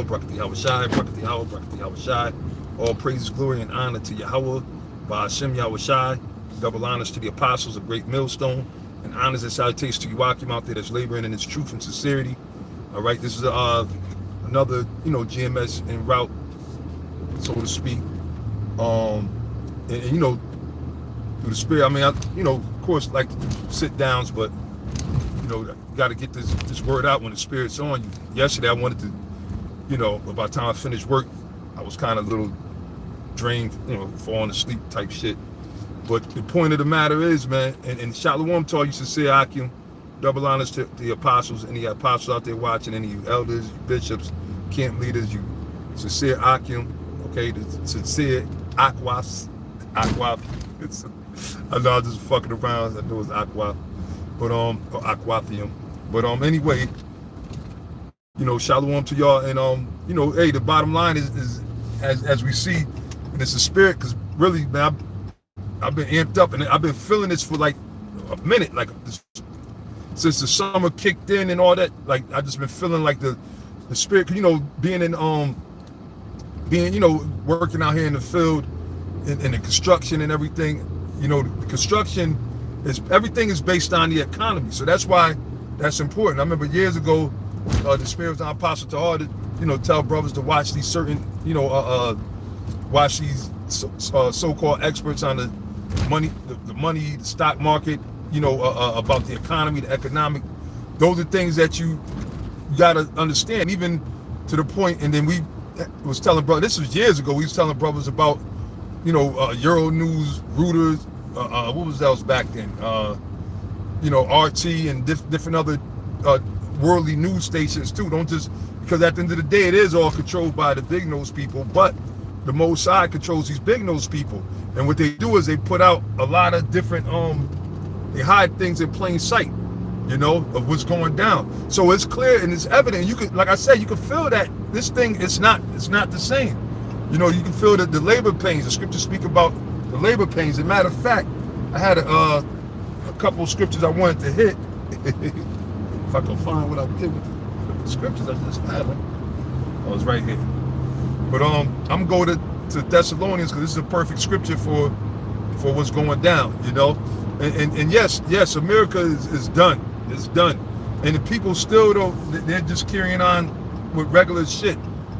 Brakati Hawashai, Brakati Hawa, Brakati Hawashai. All praises, glory, and honor to Yahweh, by Hashem Yahushai. Double honors to the apostles of Great Millstone, and honors and salutations to Joachim out there that's laboring in its truth and sincerity. All right, this is another, GMS en route, so to speak. And through the spirit, I mean, of course, like sit downs, but you got to get this word out when the spirit's on you. Yesterday, I wanted to, by the time I finished work, I was kind of a little drained, falling asleep type shit. But the point of the matter is, man, and Shalom to all you sincere Akim, double honors to the apostles, any apostles out there watching, any you elders, you bishops, camp leaders, you sincere Akim, okay, the sincere Akwaf. I know I'm just fucking around. I know it's Akwaf, but or Aquathium. But anyway, Shalom to y'all, and hey, the bottom line is as we see, and it's a spirit, because really, man, I've been amped up, and I've been feeling this for like a minute, like since the summer kicked in and all that. Like I just been feeling like the spirit, being in working out here in the field, in the construction and everything. The construction everything is based on the economy, so that's why that's important. I remember years ago, the spirit was on Apostle Tahar to tell brothers to watch these certain watch these so-called experts on the money, the stock market, about the economy, the economic. Those are things that you got to understand, even to the point. And then we was telling brothers, this was years ago, we was telling brothers about, Euro News, Reuters, what was that back then? RT and different other worldly news stations too. Don't just, because at the end of the day, it is all controlled by the big nose people, but the Most High controls these big nose people. And what they do is they put out a lot of different, they hide things in plain sight, of what's going down. So it's clear and it's evident. You could, like I said, you can feel that this thing, it's not the same. You can feel the labor pains. The scriptures speak about the labor pains. As a matter of fact, I had a couple of scriptures I wanted to hit. If I can find what I did with the scriptures, I just had them. Oh, it's right here. But I'm going to Thessalonians, because this is a perfect scripture for what's going down, And yes, America is done. It's done. And the people still, though, they're just carrying on with regular shit,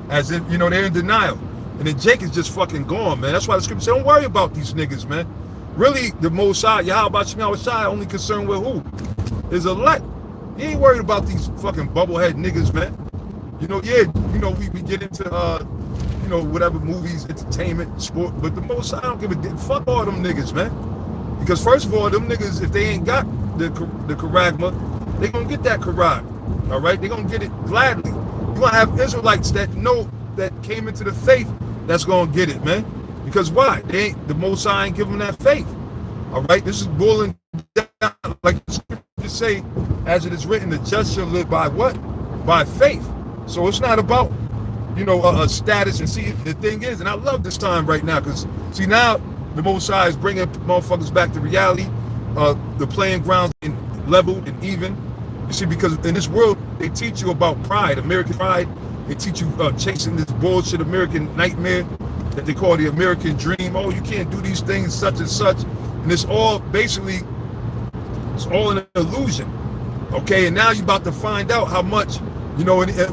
as if, they're in denial. And then Jake is just fucking gone, man. That's why the scripture says, don't worry about these niggas, man. Really, the Most High, Yahweh Shai, only concerned with who? Is elect. He ain't worried about these fucking bubblehead niggas, man. We get into whatever movies, entertainment, sport, but the Most High, I don't give a damn. Fuck all them niggas, man. Because first of all, them niggas, if they ain't got the charagma, they gonna get that charag. All right, they gonna get it gladly. You gonna have Israelites that came into the faith that's gonna get it, man. Because why? The Most High ain't give them that faith. All right, this is boiling down, like the scriptures say, as it is written, the just shall live by what? By faith. So it's not about a status. And see, the thing is, and I love this time right now, because see, now the Most High is bringing motherfuckers back to reality. The playing ground is leveled and even. You see, because in this world, they teach you about pride, American pride. They teach you chasing this bullshit American nightmare that they call the American dream. Oh, you can't do these things, such and such. And it's all basically, it's all an illusion. Okay, and now you're about to find out how much,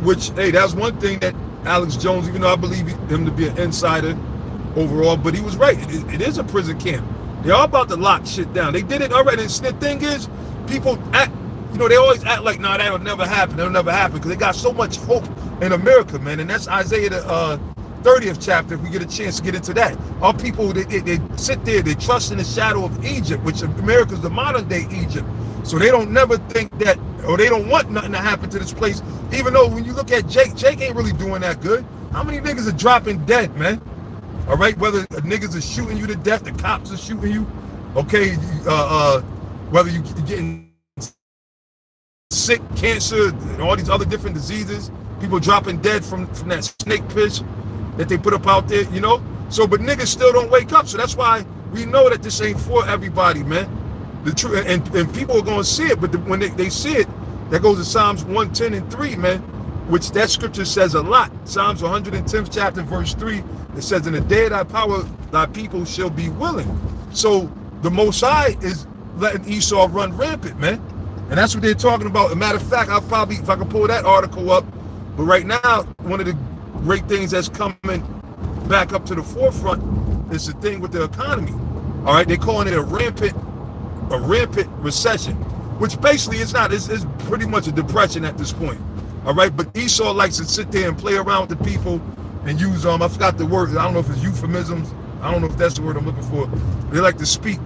which, hey, that's one thing that Alex Jones, even though I believe him to be an insider overall, but he was right. It is a prison camp. They're all about to lock shit down. They did it already. And the thing is, people act, they always act like, no, that'll never happen. That'll never happen, because they got so much hope in America, man. And that's Isaiah the 30th chapter, if we get a chance to get into that. Our people, they sit there, they trust in the shadow of Egypt, which America's the modern day Egypt. So they don't never think that, or they don't want nothing to happen to this place. Even though when you look at Jake ain't really doing that good. How many niggas are dropping dead, man? All right, whether niggas are shooting you to death, the cops are shooting you, okay, whether you're getting sick, cancer, and all these other different diseases, people dropping dead from that snake piss that they put up out there, So, but niggas still don't wake up. So that's why we know that this ain't for everybody, man. The truth, and people are gonna see it, but when they see it, that goes to Psalms 110 and 3, man. which that scripture says a lot. Psalms 110th chapter, verse 3, it says, in the day of thy power, thy people shall be willing. So the Most High is letting Esau run rampant, man. And that's what they're talking about. As a matter of fact, I'll probably, if I can pull that article up, but right now, one of the great things that's coming back up to the forefront is the thing with the economy. All right, they're calling it a rampant recession, which basically it's not. It's pretty much a depression at this point. All right, but Esau likes to sit there and play around with the people and use I forgot the word. I don't know if it's euphemisms. I don't know if that's the word I'm looking for. They like to speak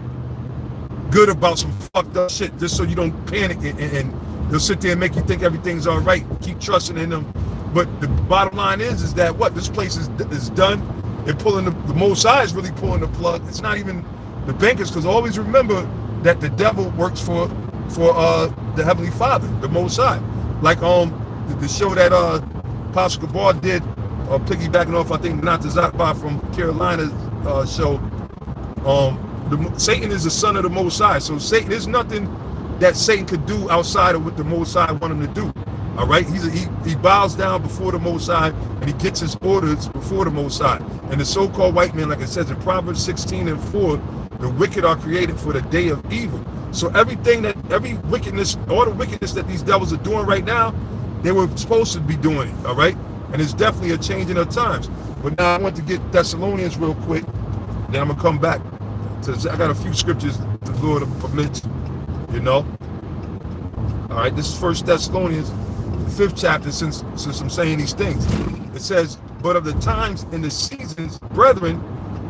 good about some fucked up shit just so you don't panic and they'll sit there and make you think everything's all right. Keep trusting in them. But the bottom line is that what this place is done. They're pulling the Most High is really pulling the plug. It's not even the bankers, because always remember that the devil works for the Heavenly Father, the Most High. Like the show that Apostle Gabar did, piggybacking off I think Nata Zakba from Carolina's show. Satan is the son of the Most High. So Satan, there's nothing that Satan could do outside of what the Most High want him to do. All right, he bows down before the Most High and he gets his orders before the Most High. And the so-called white man, like it says in Proverbs 16:4, the wicked are created for the day of evil. So every wickedness, all the wickedness that these devils are doing right now, they were supposed to be doing it. All right, and it's definitely a change in our times. But now I want to get Thessalonians real quick. Then I'm gonna come back. I got a few scriptures the Lord permits, you know. All right, this is 1 Thessalonians, the 5th chapter, since I'm saying these things. It says, but of the times and the seasons, brethren,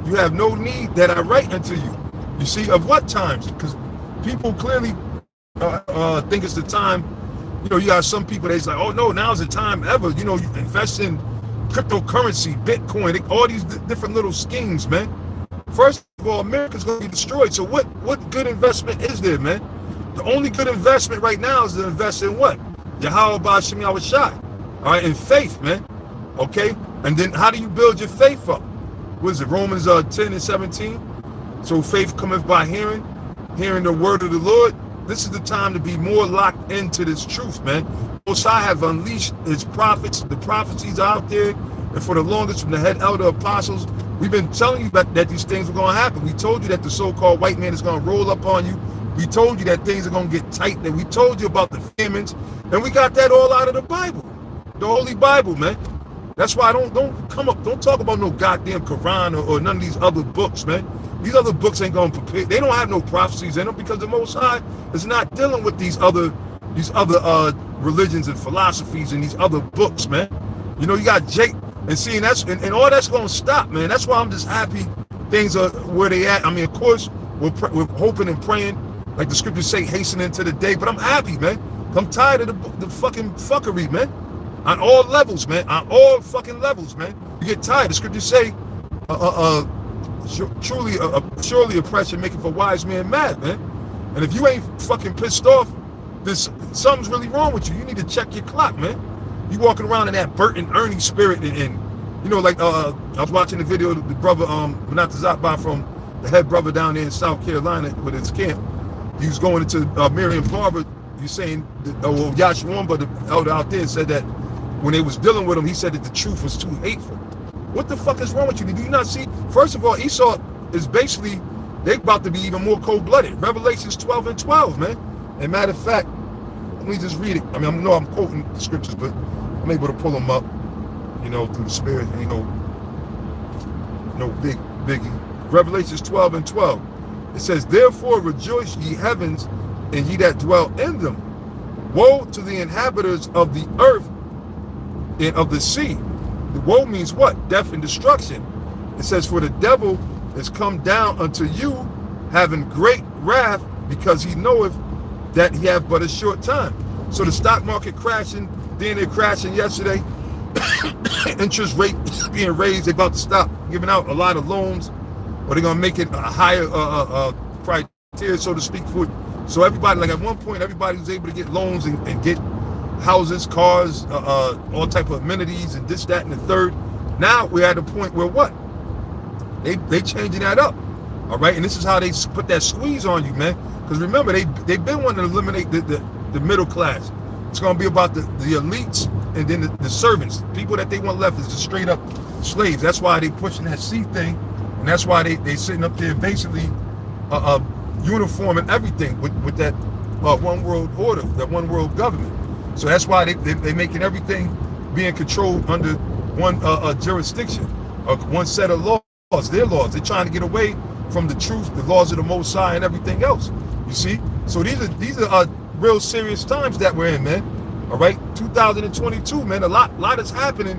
you have no need that I write unto you. You see, of what times? Because people clearly think it's the time. You know, you got some people that's like, oh no, now's the time ever. You know, you invest in cryptocurrency, Bitcoin, all these different little schemes, man. First of all, America's going to be destroyed. So what good investment is there, man? The only good investment right now is to invest in what? Yahweh Ba'Shem Yahushai. All right, in faith, man. Okay? And then how do you build your faith up? What is it, Romans 10:17? So faith cometh by hearing the word of the Lord. This is the time to be more locked into this truth, man. Most High have unleashed his prophets, the prophecies out there, and for the longest from the head elder apostles, we've been telling you that these things were going to happen. We told you that the so-called white man is going to roll up on you. We told you that things are going to get tight. That we told you about the famines, and we got that all out of the Bible, the Holy Bible, man. That's why don't talk about no goddamn Quran or none of these other books, man. These other books ain't going to prepare. They don't have no prophecies in them because the Most High is not dealing with these other religions and philosophies and these other books, man. You know, you got Jake and seeing and all that's going to stop, man. That's why I'm just happy things are where they at. I mean, of course, we're hoping and praying, like the scriptures say, hastening to the day. But I'm happy, man. I'm tired of the fucking fuckery, man. On all levels, man. On all fucking levels, man. You get tired. The scriptures say, surely oppression maketh a wise man mad, man. And if you ain't fucking pissed off, something's really wrong with you. You need to check your clock, man. You walking around in that Bert and Ernie spirit, and you know, like I was watching the video of the brother Nata Zakba from the head brother down there in South Carolina with his camp. He was going into Miriam Barber. He's saying, Yahshua, but the elder out there said that when they was dealing with him, he said that the truth was too hateful. What the fuck is wrong with you? Do you not see? First of all, Esau is basically, they about to be even more cold-blooded. Revelations 12:12, man. And matter of fact, let me just read it. I mean, I know I'm quoting the scriptures, but I'm able to pull them up, you know, through the spirit. You know, no biggie. Revelations 12:12. It says, therefore rejoice ye heavens, and ye that dwell in them. Woe to the inhabitants of the earth and of the sea. The woe means what? Death and destruction. It says, for the devil is come down unto you, having great wrath, because he knoweth that he hath but a short time. So the stock market crashing, then they're crashing yesterday. Interest rate being raised, they about to stop giving out a lot of loans, or they're gonna make it a higher criteria, so to speak, for it. So everybody, like at one point, everybody was able to get loans and get houses, cars, all type of amenities and this, that, and the third. Now we're at a point where what? They changing that up. All right, and this is how they put that squeeze on you, man. Because remember, they've been wanting to eliminate the middle class. It's going to be about the elites and then the servants, people that they want left is just straight up slaves. That's why they pushing that C thing, and that's why they sitting up there basically uniform and everything with that one world order, that one world government. So that's why they making everything being controlled under one jurisdiction, one set of laws, their laws. They're trying to get away from the truth, the laws of the Most High, and everything else. You see? So these are real serious times that we're in, man. All right, 2022, man. A lot is happening,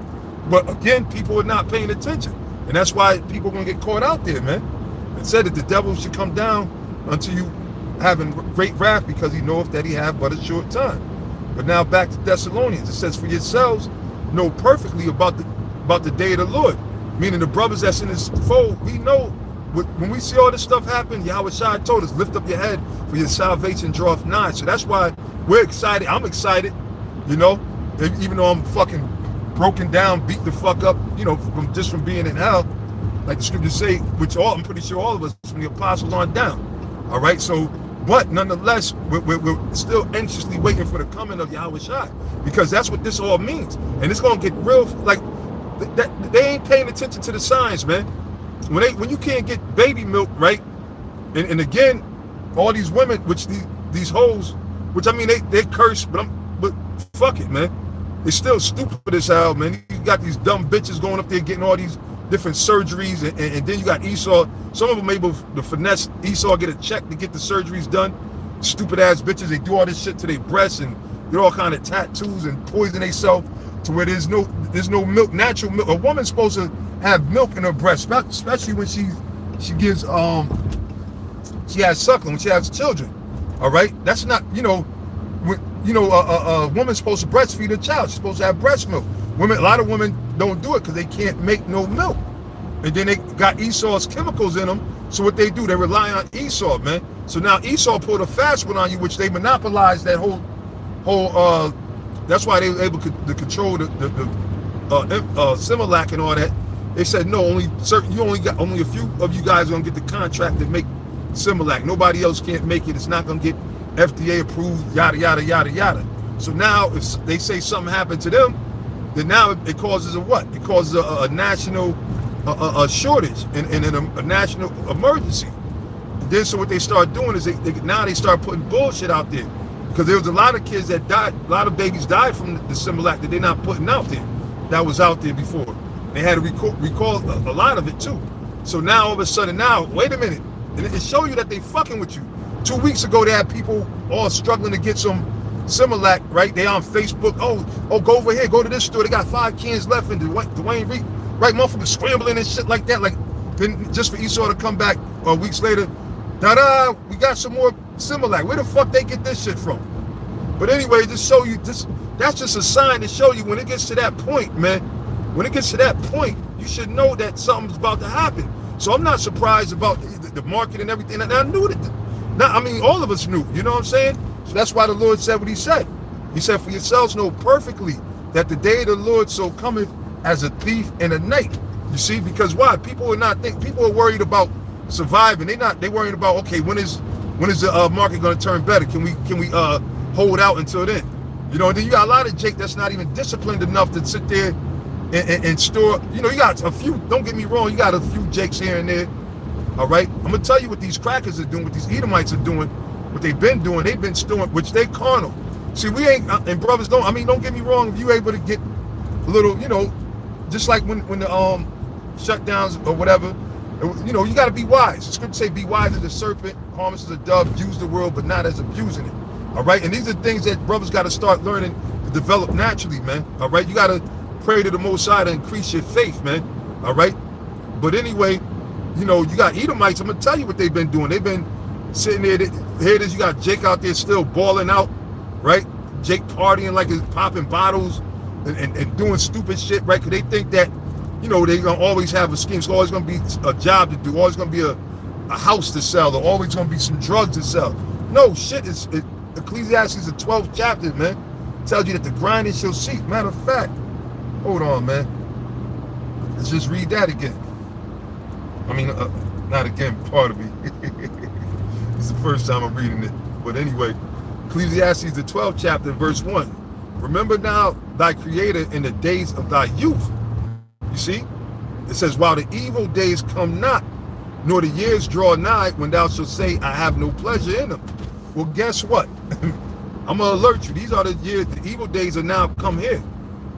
but again, people are not paying attention, and that's why people are gonna get caught out there, man. It said that the devil should come down unto you having great wrath, because he knoweth that he have but a short time. But now back to Thessalonians, it says, for yourselves know perfectly about the day of the Lord. Meaning the brothers that's in his fold, we know when we see all this stuff happen, Yahweh Shai told us, lift up your head, for your salvation draweth nigh. So that's why we're excited. I'm excited, you know, even though I'm fucking broken down, beat the fuck up, you know, from being in hell, like the scriptures say, which I'm pretty sure all of us, from the apostles on down. All right, so, but nonetheless, we're still anxiously waiting for the coming of Yahweh Shai, because that's what this all means. And it's gonna get real, like, they ain't paying attention to the signs, man. When you can't get baby milk, right? And again, all these women, which these hoes, which I mean they curse, but fuck it, man. They're still stupid as hell, man. You got these dumb bitches going up there getting all these different surgeries, and then you got Esau. Some of them able to finesse Esau, get a check to get the surgeries done. Stupid ass bitches, they do all this shit to their breasts and get all kind of tattoos and poison themselves to where there's no milk, natural milk. A woman's supposed to have milk in her breast, especially when she gives she has suckling, when she has children. All right, that's not, a woman's supposed to breastfeed her child. She's supposed to have breast milk. A lot of women don't do it because they can't make no milk, and then they got Esau's chemicals in them. So what they do, they rely on Esau, man. So now Esau pulled a fast one on you, which they monopolized that whole. That's why they were able to control the Similac and all that. They said no, only a few of you guys are gonna get the contract to make Similac. Nobody else can't make it. It's not gonna get FDA approved. Yada yada yada yada. So now, if they say something happened to them, then now it causes a what? It causes a national shortage and a national emergency. And then so what they start doing is they start putting bullshit out there, because there was a lot of kids that died, a lot of babies died from the Similac that they're not putting out there. That was out there before. They had to recall a lot of it too. So now all of a sudden, wait a minute, and it show you that they fucking with you. 2 weeks ago they had people all struggling to get some Similac, right? They on Facebook, oh, go over here, go to this store. They got 5 cans left, and Dwayne Reed, right, motherfuckers scrambling and shit like that. Like, then just for Esau to come back weeks later, we got some more Similac. Where the fuck they get this shit from? But anyway, just show you this. That's just a sign to show you when it gets to that point, man. When it gets to that point, you should know that something's about to happen. So I'm not surprised about the market and everything. And I knew that. All of us knew. You know what I'm saying? So that's why the Lord said what he said. He said, for yourselves know perfectly that the day of the Lord so cometh as a thief in the night. You see, because why? People are worried about surviving. They worrying about, okay, when is the market going to turn better? Can we hold out until then? You know, then you got a lot of Jake that's not even disciplined enough to sit there and store. You know, you got a few, don't get me wrong, you got a few Jakes here and there. All right, I'm gonna tell you what these crackers are doing, what these Edomites are doing, what they've been doing. They've been storing, which they carnal. See, we ain't, and brothers don't get me wrong, if you able to get a little, just like when the shutdowns or whatever, you got to be wise. The scripture say, be wise as a serpent, harmless as a dove, use the world, but not as abusing it. All right, and these are things that brothers got to start learning to develop naturally, man. All right, you got to pray to the Most High to increase your faith, man. All right, but anyway, you got Edomites. I'm gonna tell you what they've been doing. They've been sitting there. Here it is. You got Jake out there still balling out, right? Jake partying like he's popping bottles and doing stupid shit, right? Because they think that, they're gonna always have a scheme. It's always gonna be a job to do. Always gonna be a house to sell. Or always gonna be some drugs to sell. No shit. Ecclesiastes, the 12th chapter, man, tells you that the grinding shall cease. Matter of fact, hold on, man. Let's just read that again. Not again, part of me. It's the first time I'm reading it. But anyway, Ecclesiastes, the 12th chapter, verse 1. Remember now thy creator in the days of thy youth. You see? It says, while the evil days come not, nor the years draw nigh, when thou shalt say, I have no pleasure in them. Well, guess what? I'm going to alert you. These are the years, the evil days are now come here.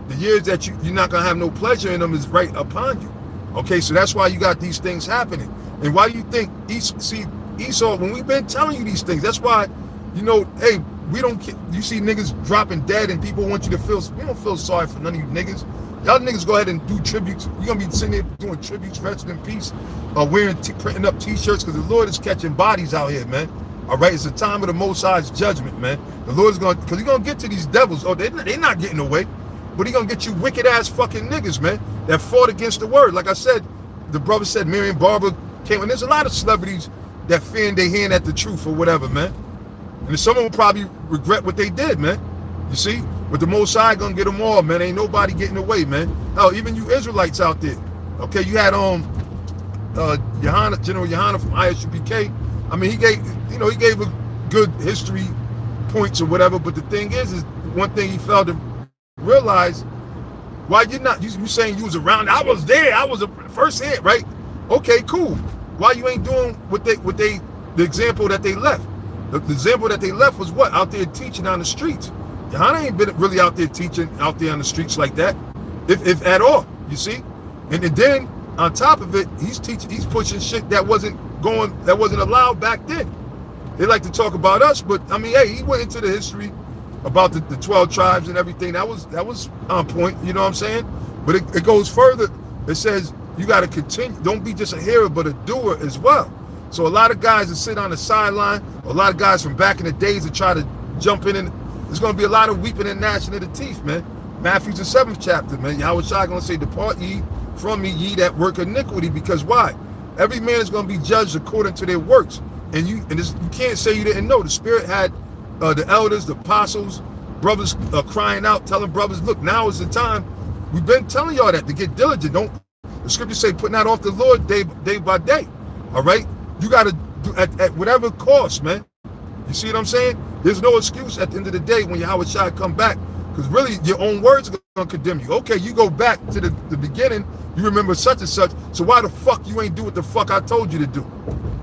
The years that you're not going to have no pleasure in them is right upon you. Okay, so that's why you got these things happening. And why you think, Esau, when we've been telling you these things, that's why, you know, hey, we don't, you see niggas dropping dead and people want you to feel, we don't feel sorry for none of you niggas. Y'all niggas go ahead and do tributes. You're going to be sitting there doing tributes, rest in peace, printing up t-shirts, because the Lord is catching bodies out here, man. All right, it's the time of the Most High's judgment, man. The Lord is going, because he's going to get to these devils. Oh, they're not getting away. But he's going to get you wicked ass fucking niggas, man, that fought against the word. Like I said, the brother said Miriam Barber came, and there's a lot of celebrities that fan their hand at the truth or whatever, man. And some of them probably regret what they did, man. You see? But the Most High gonna get them all, man. Ain't nobody getting away, man. Hell, even you Israelites out there. Okay, you had General Yohana from ISUPK. I mean, he gave a good history points or whatever. But the thing is one thing he failed to realize. Why you not? You saying you was around? I was there. I was a first hand, right? Okay, cool. Why you ain't doing the example that they left? The example that they left was what? Out there teaching on the streets. Yohana ain't been really out there teaching out there on the streets like that, if at all. You see, and then on top of it, he's pushing shit that wasn't allowed back then. They like to talk about us, but I mean, hey, he went into the history about the 12 tribes and everything. That was on point. You know what I'm saying? But it goes further. It says you got to continue. Don't be just a hearer, but a doer as well. So a lot of guys that sit on the sideline, a lot of guys from back in the days that try to jump in, and there's going to be a lot of weeping and gnashing of the teeth, man. Matthew the 7th chapter, man. Yahweh Shai going to say, depart ye from me, ye that work iniquity. Because why? Every man is going to be judged according to their works. And you can't say you didn't know. The Spirit had the elders, the apostles, brothers crying out, telling brothers, look, now is the time. We've been telling y'all that to get diligent. The scriptures say, put not off the Lord day by day. All right? You got to do at whatever cost, man. You see what I'm saying? There's no excuse at the end of the day when Yahweh Shai come back, because really your own words are going to condemn you. Okay, you go back to the beginning, you remember such and such, so why the fuck you ain't do what the fuck I told you to do?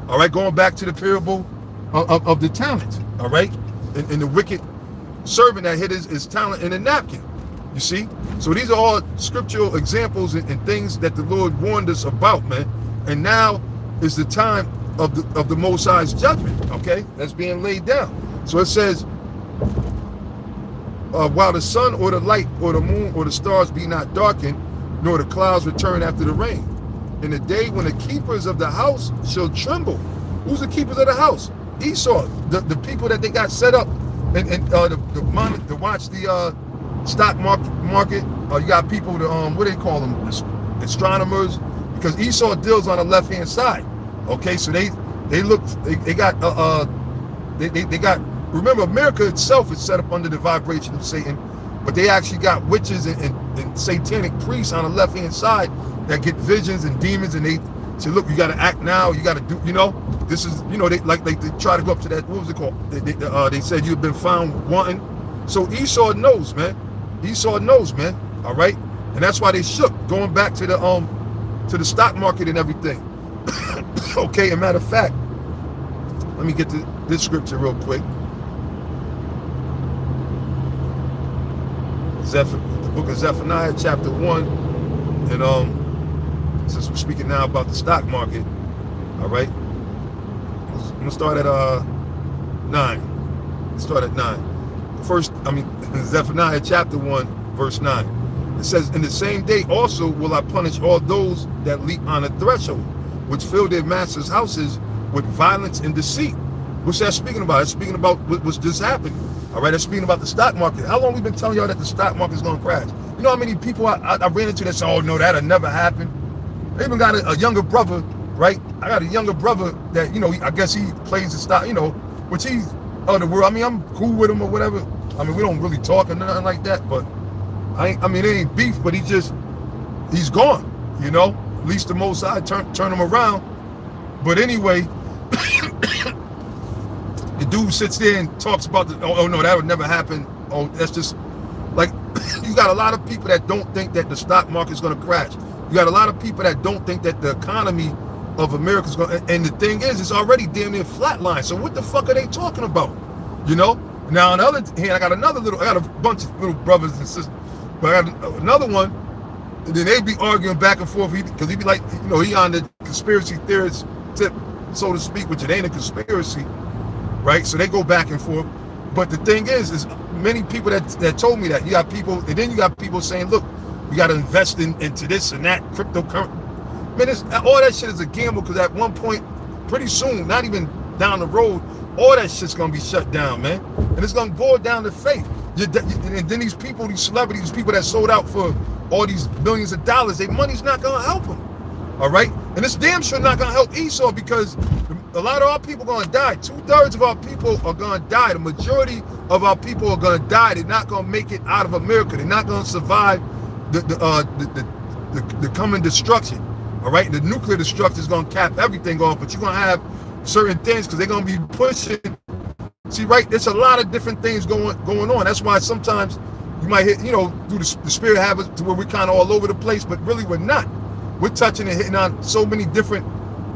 All right, going back to the parable of the talent, all right? And the wicked servant that hid his talent in a napkin, you see? So these are all scriptural examples and things that the Lord warned us about, man. And now is the time of the Most High's judgment, okay? That's being laid down. So it says, while the sun or the light or the moon or the stars be not darkened, nor the clouds return after the rain, in the day when the keepers of the house shall tremble. Who's the keepers of the house? Esau, the people that they got set up and to watch the stock market. You got people, what do they call them? Astronomers, because Esau deals on the left hand side. Okay, so they got remember, America itself is set up under the vibration of Satan, but they actually got witches and satanic priests on the left hand side that get visions and demons, and they say, look, you got to act now, you got to do, this is, they try to go up to that, what was it called? They said you've been found wanting. So Esau knows, man. All right, and that's why they shook, going back to the stock market and everything. Okay, a matter of fact, let me get to this scripture real quick. The book of Zephaniah, chapter 1, and since we're speaking now about the stock market, all right, I'm gonna start at 9. Start at 9. Zephaniah chapter 1, verse 9. It says, in the same day also will I punish all those that leap on the threshold, which fill their masters' houses with violence and deceit. What's that speaking about? It's speaking about what's just happened. All right, it's speaking about the stock market. How long we been telling y'all that the stock market is going to crash? You know how many people I ran into that say, oh, no, that'll never happen. I even got a younger brother, right? I got a younger brother that, I guess he plays the stock, which he's of the world. I mean, I'm cool with him or whatever. I mean, we don't really talk or nothing like that, but it ain't beef, but he's gone, At least the Most High turn him around. But anyway, the dude sits there and talks about oh no, that would never happen. Oh, that's just like You got a lot of people that don't think that the stock market is going to crash. You got a lot of people that don't think that the economy of America is going to, and the thing is, it's already damn near flatline. So what the fuck are they talking about? You know? Now, on the other hand, I got a bunch of little brothers and sisters, but I got another one, and then they be arguing back and forth, because he be like, you know, he on the conspiracy theorist tip, so to speak, which it ain't a conspiracy, right? So they go back and forth. But the thing is many people that told me that. You got people, and then you got people saying, look, we got to invest into this and that, cryptocurrency. Man, all that shit is a gamble, because at one point, pretty soon, not even down the road, all that shit's going to be shut down, man. And it's going to boil down to faith. And then these people, these celebrities, these people that sold out for all these millions of dollars, their money's not going to help them. All right? And it's damn sure not going to help Esau, because a lot of our people are going to die. 2/3 of our people are going to die. The majority of our people are going to die. They're not going to make it out of America. They're not going to survive the coming destruction. All right? The nuclear destruction is going to cap everything off, but you're going to have certain things, because they're going to be pushing. See, right? There's a lot of different things going on. That's why sometimes you might hit, you know, through the spirit habits to where we're kind of all over the place, but really we're not. We're touching and hitting on so many different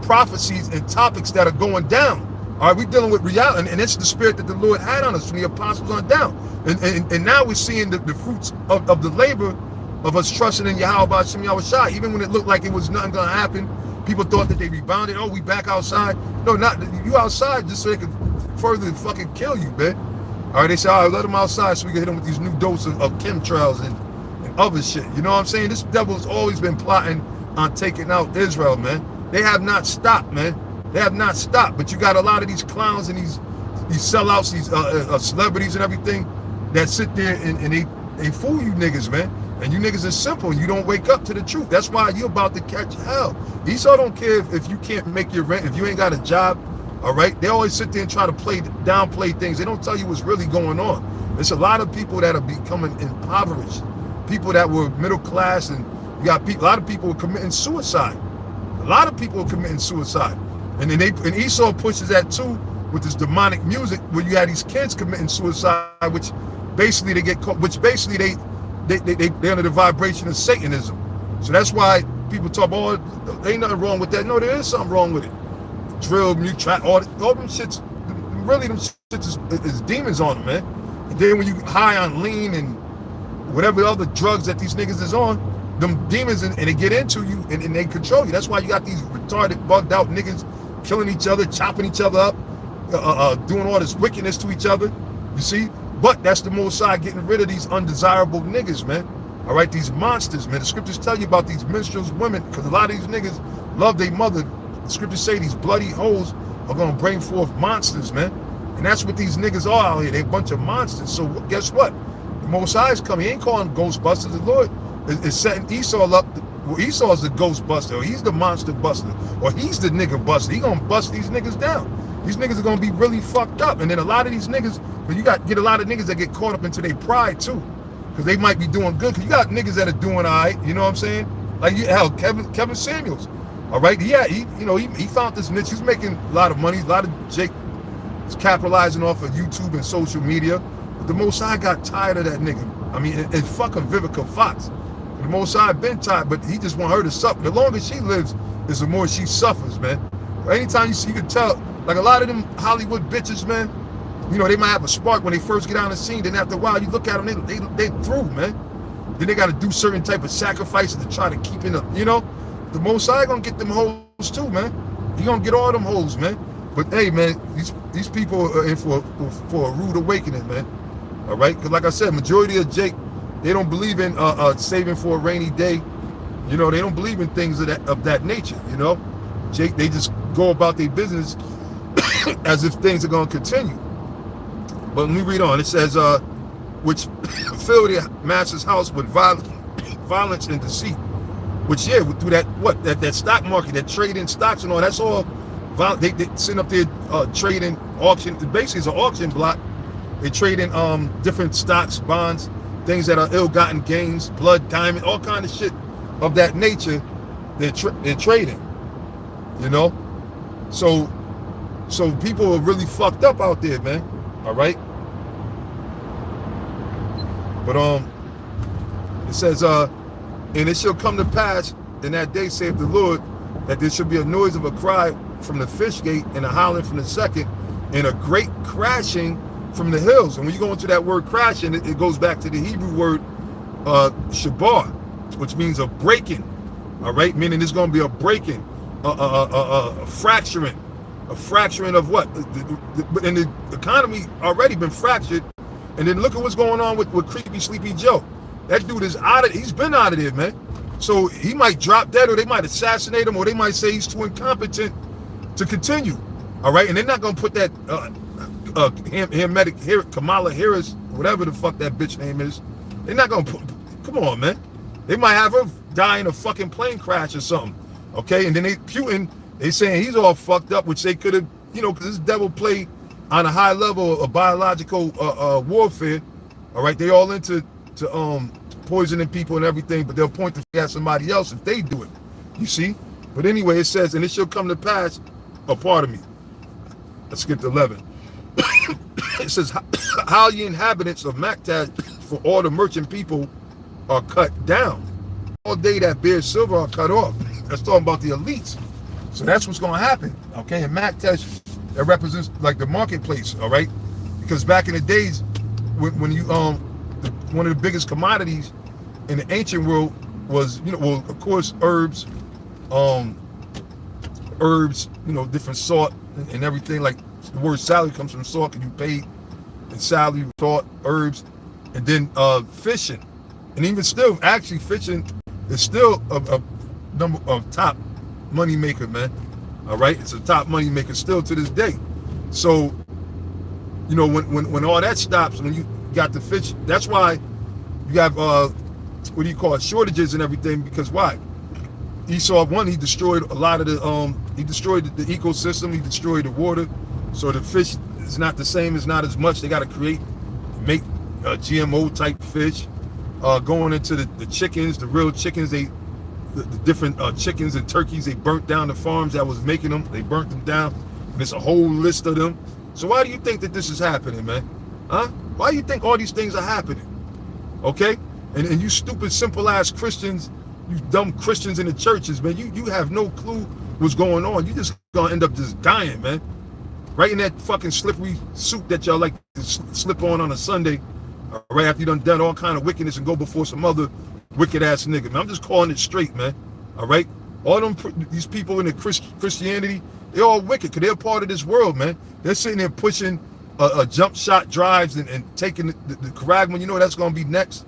prophecies and topics that are going down. All right, we're dealing with reality, and it's the spirit that the Lord had on us from the apostles on down. And now we're seeing the fruits of the labor of us trusting in Yahweh Hashem Yahushua. Even when it looked like it was nothing going to happen, people thought that they rebounded. Oh, we back outside. No, not you outside just so they could further fucking kill you, man. All right, they say, all right, let them outside so we can hit them with these new doses of chemtrails and other shit. You know what I'm saying? This devil's always been plotting on taking out Israel, man. They have not stopped, man. They have not stopped. But you got a lot of these clowns and these sellouts, these celebrities and everything that sit there and they fool you niggas, man. And you niggas are simple. You don't wake up to the truth. That's why you're about to catch hell. Esau don't care if you can't make your rent, if you ain't got a job. All right, they always sit there and try to downplay things. They don't tell you what's really going on. There's a lot of people that are becoming impoverished, people that were middle class, and you got a lot of people committing suicide. A lot of people are committing suicide, and then Esau pushes that too with this demonic music, where you had these kids committing suicide, which basically they get caught, which basically they're under the vibration of Satanism. So that's why people talk, oh, there ain't nothing wrong with that. No, there is something wrong with it. Drill, mute, track, all them shits, really them shits is demons on them, man. And then when you high on lean and whatever other drugs that these niggas is on, them demons, and they get into you and they control you. That's why you got these retarded, bugged out niggas killing each other, chopping each other up, doing all this wickedness to each other, you see? But that's the Most High getting rid of these undesirable niggas, man. All right, these monsters, man. The scriptures tell you about these minstrels women, because a lot of these niggas love their mother. The scriptures say these bloody hoes are going to bring forth monsters, man. And that's what these niggas are out here. They're a bunch of monsters. So guess what? The Most High is coming. He ain't calling Ghostbusters. The Lord is setting Esau up. Well, Esau's the Ghostbuster, or he's the monster buster, or he's the nigga buster. He going to bust these niggas down. These niggas are going to be really fucked up. And then a lot of these niggas, but you get a lot of niggas that get caught up into their pride too, because they might be doing good. Because you got niggas that are doing all right. You know what I'm saying? Like, hell, Kevin Samuels. All right, yeah, he found this niche. He's making a lot of money. A lot of Jake is capitalizing off of YouTube and social media. But the Most High got tired of that nigga. I mean, and fucking Vivica Fox. The Most High been tired, but he just want her to suffer. The longer she lives, is the more she suffers, man. Anytime you can tell, like a lot of them Hollywood bitches, man. You know, they might have a spark when they first get on the scene. Then after a while, you look at them, they through, man. Then they got to do certain type of sacrifices to try to keep it up, you know. The Most High gonna get them hoes too, man. He gonna get all them hoes, man. But hey, man, these people are in for a rude awakening, man. All right, because like I said, majority of Jake, they don't believe in saving for a rainy day. You know, they don't believe in things of that nature. You know, Jake, they just go about their business as if things are gonna continue. But let me read on. It says, which filled the master's house with violence and deceit. Which, yeah, through that stock market, that trading stocks and all, that's all, they sitting up there trading auction. Basically, it's an auction block. They trade in different stocks, bonds, things that are ill-gotten gains, blood, diamond, all kind of shit of that nature. They're trading, you know. So people are really fucked up out there, man. All right. But It says, and it shall come to pass in that day, saith the Lord, that there shall be a noise of a cry from the fish gate, and a howling from the second, and a great crashing from the hills. And when you go into that word crashing, it goes back to the Hebrew word shabar, which means a breaking. All right, meaning there's going to be a breaking, a fracturing of what? And the economy already been fractured. And then look at what's going on with Creepy Sleepy Joe. That dude is he's been out of there, man. So he might drop dead, or they might assassinate him, or they might say he's too incompetent to continue. All right, and they're not gonna put that Kamala Harris, whatever the fuck that bitch name is. They're not gonna put. Come on, man. They might have her die in a fucking plane crash or something. Okay, and then Putin, they saying he's all fucked up, which they could have, because this devil play on a high level of biological warfare. All right, they all into poisoning people and everything, but they'll point the finger at somebody else if they do it. You see? But anyway, it says, and it shall come to pass. Oh, pardon me. Let's skip to 11. It says, how ye inhabitants of Mactad, for all the merchant people are cut down. All day that bears silver are cut off. That's talking about the elites. So that's what's going to happen. Okay, and Mactad, that represents like the marketplace. All right, because back in the days when you one of the biggest commodities in the ancient world was, well, of course, herbs, different salt and everything. Like the word salary comes from salt, and you paid in salary, salt, herbs, and then fishing. And even still, actually, fishing is still a number of top money maker, man. All right, it's a top money maker still to this day. So, when all that stops, when you got the fish, that's why you have shortages and everything. Because why? Esau, he destroyed a lot of he destroyed the ecosystem, he destroyed the water. So the fish is not the same, it's not as much. They got to make GMO type fish. Going into the chickens, the real chickens, the different chickens and turkeys, they burnt down the farms that was making them. They burnt them down. And there's a whole list of them. So why do you think that this is happening, man? Huh? Why do you think all these things are happening? Okay? And you stupid, simple ass Christians, you dumb Christians in the churches, man, you have no clue what's going on. You just gonna end up just dying, man. Right in that fucking slippery suit that y'all like to slip on a Sunday, right after you done all kind of wickedness and go before some other wicked ass nigga, man. I'm just calling it straight, man. All right? All these people in the Christianity, they're all wicked because they're part of this world, man. They're sitting there pushing jump shot drives and taking the Karagman. You know that's going to be next.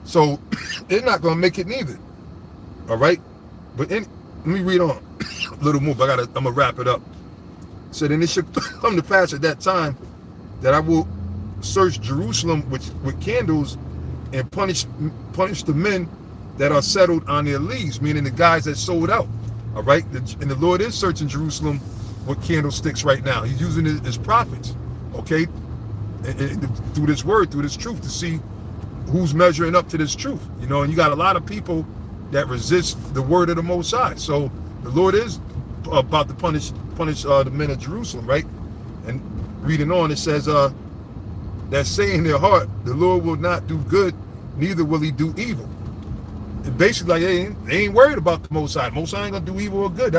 So they're not going to make it neither. All right? But let me read on a little more, but I'm going to wrap it up. So then it should come to pass at that time that I will search Jerusalem with candles and punish the men that are settled on their leaves, meaning the guys that sold out. All right? And the Lord is searching Jerusalem with candlesticks right now. He's using it as prophets, okay? And through this word, through this truth, to see who's measuring up to this truth. And you got a lot of people that resist the word of the Most High. So the Lord is about to punish the men of Jerusalem, right? And reading on, it says, that say in their heart, the Lord will not do good, neither will he do evil. And basically, like, they ain't worried about the Most High. The Most High ain't gonna do evil or good.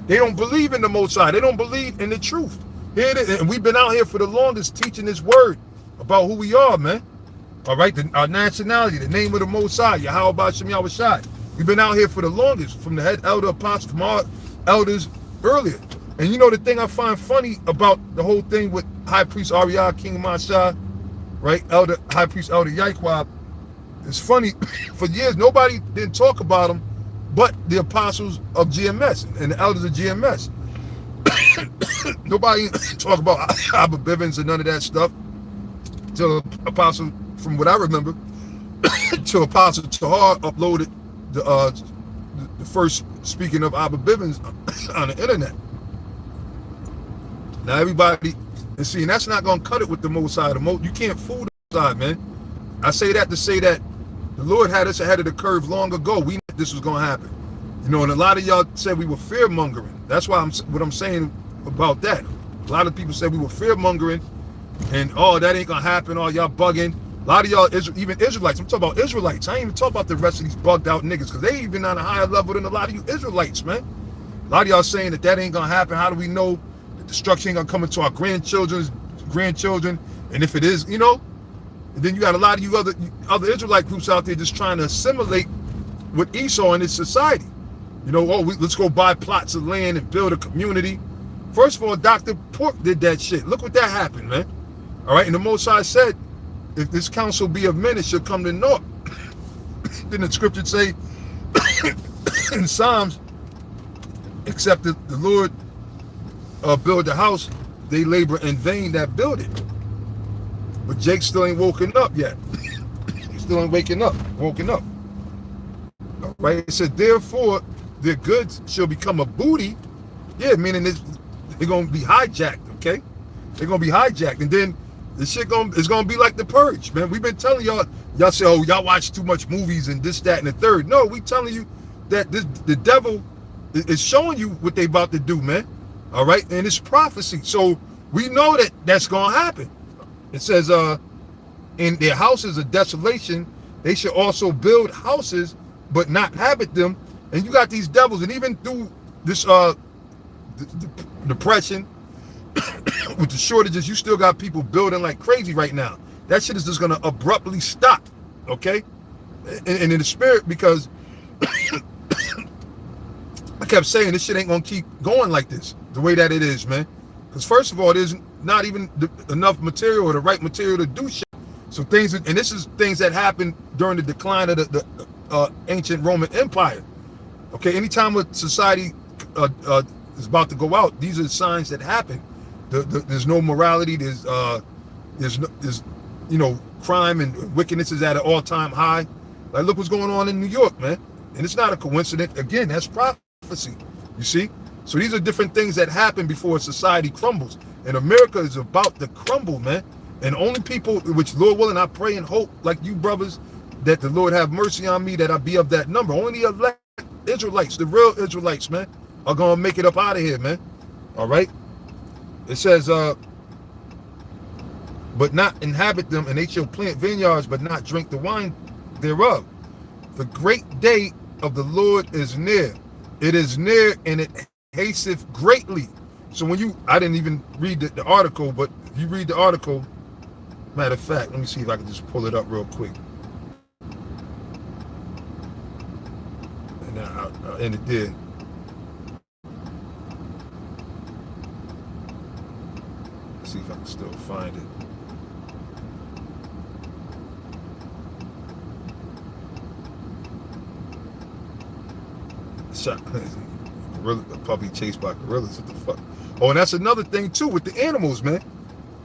They don't believe in the Most High. They don't believe in the truth. Here it is. And we've been out here for the longest teaching this word about who we are, man. All right, our nationality, the name of the Most High, Yahweh Shem Yahweh Shai. We've been out here for the longest, from the head elder apostle, from our elders earlier. And the thing I find funny about the whole thing with High Priest Ariah, King Masha, right, High Priest Elder Yaikwab, it's funny, for years nobody didn't talk about them but the apostles of GMS and the elders of GMS. Nobody talk about Abba Bivens and none of that stuff till Apostle, from what I remember, till Apostle Tahar uploaded the first speaking of Abba Bivens on the internet. Now everybody, and see, and that's not gonna cut it with the Most High. You can't fool the Most High, man. I say that to say that the Lord had us ahead of the curve long ago. We knew this was gonna happen, and a lot of y'all said we were fear mongering. That's why what I'm saying about that. A lot of people said we were fear mongering, and that ain't gonna happen. Y'all bugging. A lot of y'all, even Israelites, I'm talking about Israelites. I ain't even talking about the rest of these bugged out niggas, because they even on a higher level than a lot of you Israelites, man. A lot of y'all saying that ain't gonna happen. How do we know that destruction ain't gonna come into our grandchildren? And if it is, and then you got a lot of you other Israelite groups out there just trying to assimilate with Esau in his society. Let's go buy plots of land and build a community. First of all, Dr. Pork did that shit. Look what that happened, man. All right, and the Most High said, if this council be of men, it shall come to naught. Then the scripture say in Psalms, except that the Lord build the house, they labor in vain that build it. But Jake still ain't woken up yet. He still ain't woken up. All right, it said, therefore, their goods shall become a booty. Yeah, meaning they're going to be hijacked, okay? They're going to be hijacked. And then this shit is going to be like The Purge, man. We've been telling y'all say, oh, y'all watch too much movies and this, that, and the third. No, we telling you that the devil is showing you what they about to do, man. All right? And it's prophecy. So we know that that's going to happen. It says, in their houses of desolation, they should also build houses, but not inhabit them. And you got these devils, and even through this depression, with the shortages, you still got people building like crazy right now. That shit is just going to abruptly stop, okay? And in the spirit, because I kept saying this shit ain't going to keep going like this, the way that it is, man. Because first of all, there's not even enough material or the right material to do shit. So things, and this is things that happened during the decline of the ancient Roman Empire. Okay, anytime a society is about to go out, these are the signs that happen. There's no morality. There's crime and wickedness is at an all-time high. Like, look what's going on in New York, man. And it's not a coincidence. Again, that's prophecy. You see? So these are different things that happen before society crumbles. And America is about to crumble, man. And only people, which Lord willing, I pray and hope, like you brothers, that the Lord have mercy on me, that I be of that number. Only the elect Israelites, the real Israelites, man, are going to make it up out of here, man. All right? It says, but not inhabit them, and they shall plant vineyards, but not drink the wine thereof. The great day of the Lord is near. It is near, and it hasteth greatly. So I didn't even read the article, but if you read the article, matter of fact, let me see if I can just pull it up real quick. And it did. Let's see if I can still find it. Shot a puppy chased by gorillas. What the fuck? Oh, and that's another thing too with the animals, man.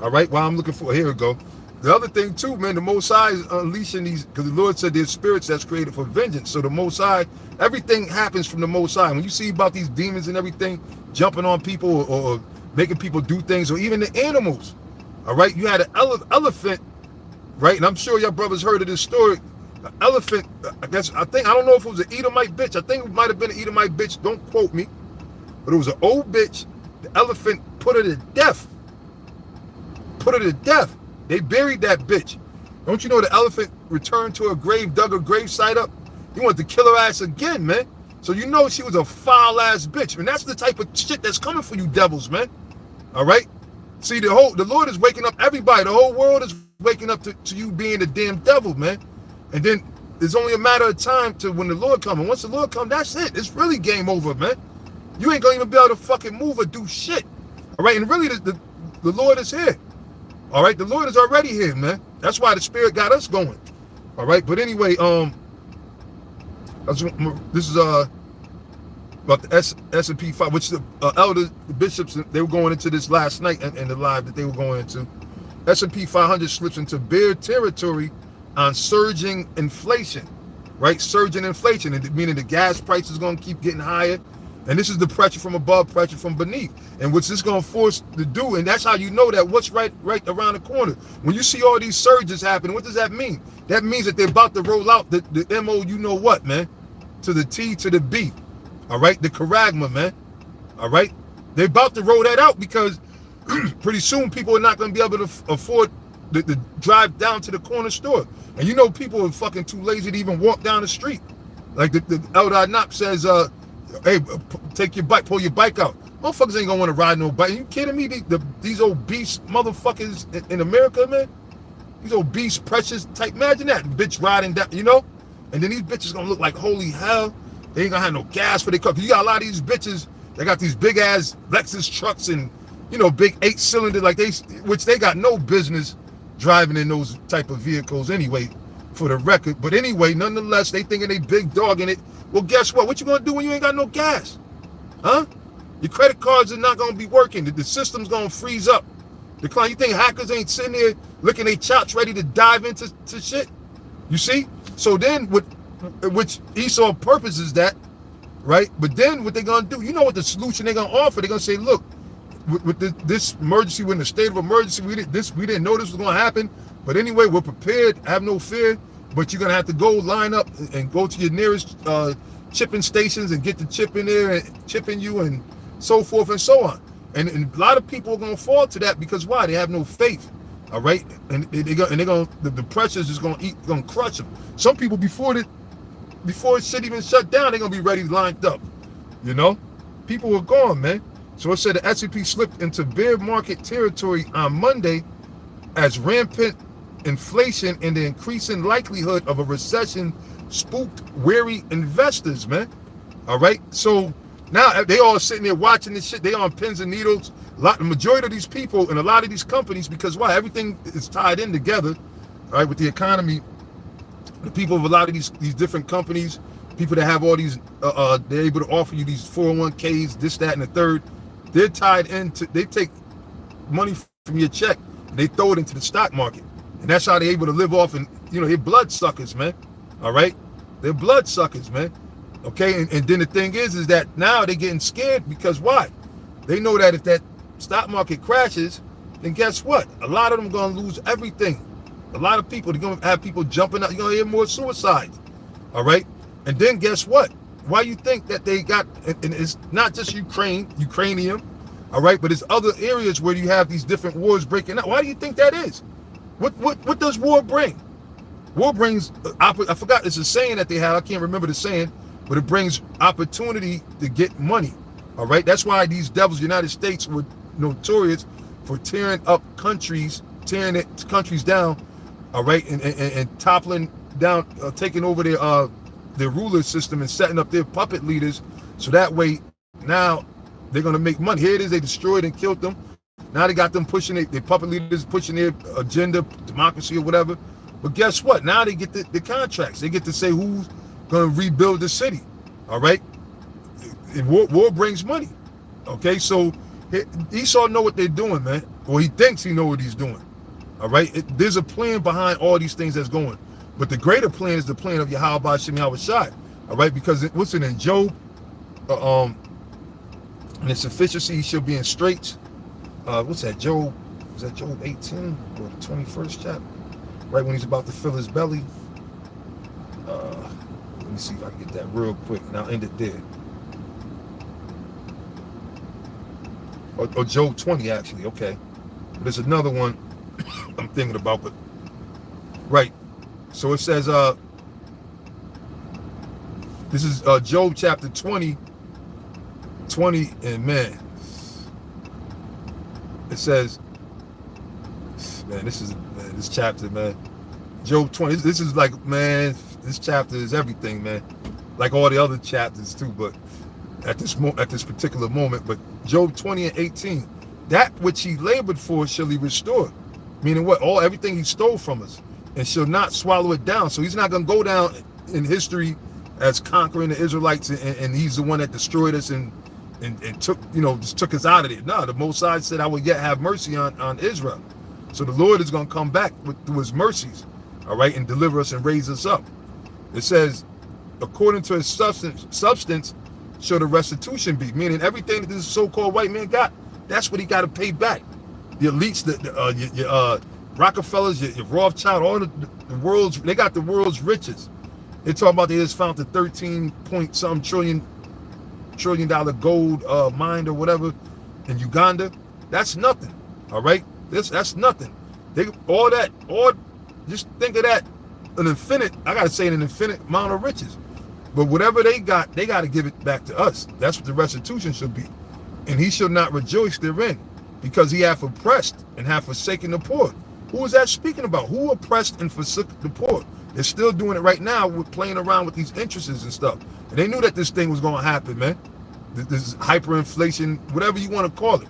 All right, while I'm looking for, here we go. The other thing too, man, the Most High is unleashing these, because the Lord said there's spirits that's created for vengeance. So the Most High, everything happens from the Most High. When you see about these demons and everything jumping on people or making people do things, or even the animals, all right? You had an elephant, right? And I'm sure your brothers heard of this story. An elephant, I don't know if it was an Edomite bitch. I think it might have been an Edomite bitch. Don't quote me. But it was an old bitch. The elephant put her to death. They buried that bitch. Don't you know the elephant returned to her grave, dug her gravesite up? He wanted to kill her ass again, man. So you know she was a foul-ass bitch. And that's the type of shit that's coming for you devils, man. All right? See, the Lord is waking up everybody. The whole world is waking up to you being the damn devil, man. And then it's only a matter of time to when the Lord comes. And once the Lord comes, that's it. It's really game over, man. You ain't going to even be able to fucking move or do shit. All right? And really, the Lord is here. All right? The Lord is already here, man. That's why the Spirit got us going. All right? But anyway, this is about the S&P 5, which the elders, the bishops, they were going into this last night in the live that they were going into. S&P 500 slips into bear territory on surging inflation, right? Surging inflation, meaning the gas price is going to keep getting higher. And this is the pressure from above, pressure from beneath. And what's this going to force to do, and that's how you know that what's right around the corner. When you see all these surges happening, what does that mean? That means that they're about to roll out the MO, you know what, man? To the T to the B. All right? The charagma, man. All right? They're about to roll that out because pretty soon people are not going to be able to afford to drive down to the corner store. And you know people are fucking too lazy to even walk down the street. Like the Elder Nop says, hey, take your bike, pull your bike out. Motherfuckers ain't gonna want to ride no bike. Are you kidding me? These obese motherfuckers in America, man. These obese, precious type. Imagine that bitch riding down, you know? And then these bitches gonna look like holy hell. They ain't gonna have no gas for their car. You got a lot of these bitches, they got these big ass Lexus trucks and, you know, big 8-cylinder, like which they got no business driving in those type of vehicles anyway, for the record. But anyway, nonetheless, they thinking they big dog in it. Well, guess what? What you gonna do when you ain't got no gas? Huh? Your credit cards are not gonna be working. The system's gonna freeze up. You think hackers ain't sitting there licking their chops ready to dive into shit? You see? So then, which Esau purposes that, right? But then what they gonna do? You know what the solution they're gonna offer? They're gonna say, look, with this emergency, we're in a state of emergency. We didn't know this was gonna happen. But anyway, we're prepared. Have no fear. But you're gonna have to go line up and go to your nearest chipping stations and get the chip in there and chipping you and so forth and so on. And a lot of people are gonna fall to that because why? They have no faith. All right, and the pressures is gonna crush them. Some people before shit even shut down, they're gonna be ready lined up. You know, people are gone, man. So it said the S&P slipped into bear market territory on Monday as rampant inflation and the increasing likelihood of a recession spooked wary investors, man. All right, so now they all sitting there watching this shit. They on pins and needles. The majority of these people and a lot of these companies, because why? Everything is tied in together, right? With the economy, the people of a lot of these different companies, people that have all these, they're able to offer you these 401ks, this, that, and the third. They're tied into. They take money from your check, and they throw it into the stock market, and that's how they're able to live off. And you know, they're blood suckers, man. All right, they're blood suckers, man. Okay, and then the thing is that now they're getting scared because why? They know that if that stock market crashes, then guess what? A lot of them are going to lose everything. A lot of people, they're going to have people jumping out. You're going to hear more suicides. All right? And then guess what? Why you think that they got, and it's not just Ukrainian, all right, but it's other areas where you have these different wars breaking out. Why do you think that is? What does war bring? War brings, I forgot, it's a saying that they have, I can't remember the saying, but it brings opportunity to get money. All right? That's why these devils, United States, were notorious for tearing up countries, tearing countries down, all right, and toppling down, taking over their ruler system and setting up their puppet leaders, so that way now they're gonna make money. Here it is, they destroyed and killed them. Now they got them pushing their puppet leaders, pushing their agenda, democracy or whatever. But guess what? Now they get the contracts. They get to say who's gonna rebuild the city. All right, war brings money. Okay, so Esau know what they're doing, man. Or he thinks he know what he's doing. All right, there's a plan behind all these things that's going. But the greater plan is the plan of Yahweh Shem Yahushai. All right, because what's it in Job? And its sufficiency, he shall be in straits. What's that, Job? Is that Job 18 or the 21st chapter? Right when he's about to fill his belly. Let me see if I can get that real quick, and I'll end it there. Or Job 20, actually, okay. But there's another one I'm thinking about, but right. So it says, this is Job chapter 20, and man, it says, man, this chapter, man, Job 20, this is like, man, this chapter is everything, man, like all the other chapters too, but at this particular moment. But Job 20 and 18, that which he labored for shall he restore, meaning what? Everything he stole from us, and shall not swallow it down. So he's not going to go down in history as conquering the Israelites, and he's the one that destroyed us and took, just took us out of it. No, the Most High said, I will yet have mercy on Israel. So the Lord is going to come back through his mercies, all right, and deliver us and raise us up. It says, according to his substance shall the restitution be, meaning everything that this so-called white man got, that's what he got to pay back. The elites, your Rockefellers, your Rothschild, all the world's, they got the world's riches. They're talking about they just found the 13-point-something trillion dollar gold mine or whatever in Uganda. That's nothing, all right? That's nothing. Just think of that, an infinite, I gotta say, an infinite amount of riches. But whatever they got to give it back to us. That's what the restitution should be. And he shall not rejoice therein, because he hath oppressed and hath forsaken the poor. Who is that speaking about? Who oppressed and forsook the poor? They're still doing it right now with playing around with these interests and stuff. And they knew that this thing was going to happen, man. This hyperinflation, whatever you want to call it.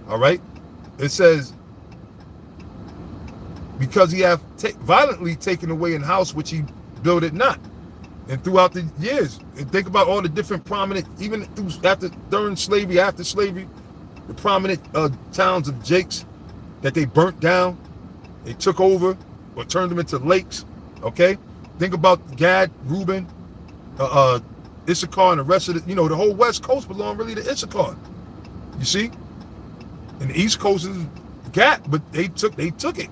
All right? It says, because he hath violently taken away an house which he builded not. And throughout the years, and think about all the different prominent, even during slavery, after slavery, the prominent towns of Jakes that they burnt down, they took over or turned them into lakes. Okay, think about Gad, Reuben, Issachar, and the rest of the, the whole West Coast belonged really to Issachar. You see, and the East Coast is Gad, but they took it.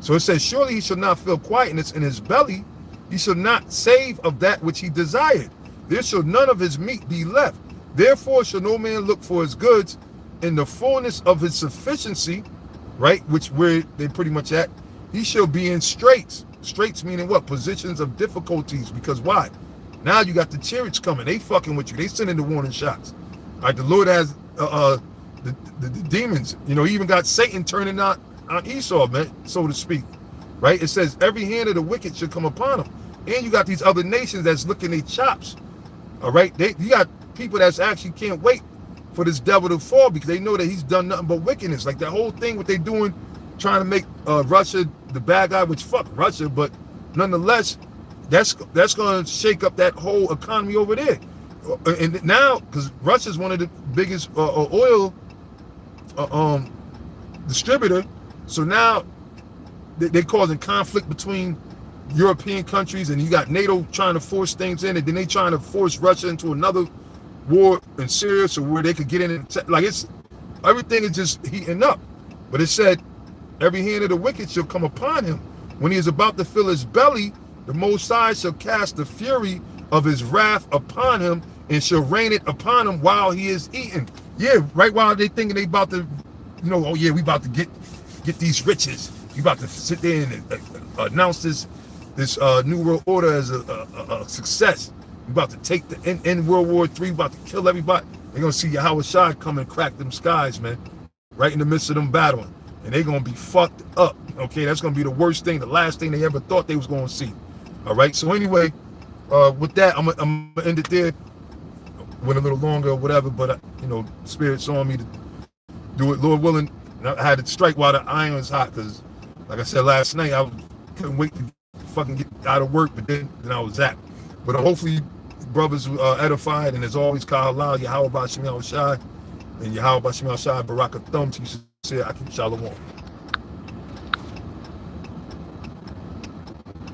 So it says, surely he shall not feel quietness in his belly. He shall not save of that which he desired. There shall none of his meat be left. Therefore shall no man look for his goods in the fullness of his sufficiency, right? Which where they pretty much at. He shall be in straits. Straits meaning what? Positions of difficulties. Because why? Now you got the chariots coming. They fucking with you. They sending the warning shots. All right, the Lord has the demons. He even got Satan turning on Esau, man, so to speak. Right? It says every hand of the wicked should come upon him. And you got these other nations that's licking their chops. All right? You got people that's actually can't wait for this devil to fall because they know that he's done nothing but wickedness. Like that whole thing, what they doing, trying to make Russia the bad guy, which fuck Russia, but nonetheless, that's going to shake up that whole economy over there. And now, because Russia's one of the biggest oil distributor, so now they're causing conflict between European countries, and you got NATO trying to force things in, and then they trying to force Russia into another war in Syria, so where they could get in and like everything is just heating up. But it said, every hand of the wicked shall come upon him. When he is about to fill his belly, the Most High shall cast the fury of his wrath upon him, and shall rain it upon him while he is eating. Yeah, right while they thinking they about to, oh yeah, we about to get these riches. We about to sit there and announce this new world order as a success. We about to take the end World War III. We about to kill everybody. They're gonna see Yahweh Shai come and crack them skies, man, right in the midst of them battling, and they're gonna be fucked up. Okay, that's gonna be the worst thing, the last thing they ever thought they was gonna see. All right. So anyway, with that, I'm gonna end it there. Went a little longer or whatever, but Spirit's on me to do it, Lord willing. I had to strike while the iron is hot, because like I said last night, I couldn't wait to fucking get out of work, but then I was zapped. But hopefully brothers edified, and as always, Kahalal, Yahweh Bashim Yahweh Shai, and Yahweh Bashim Yahweh Shai, Baraka Thumb, to you say, I keep Shalom.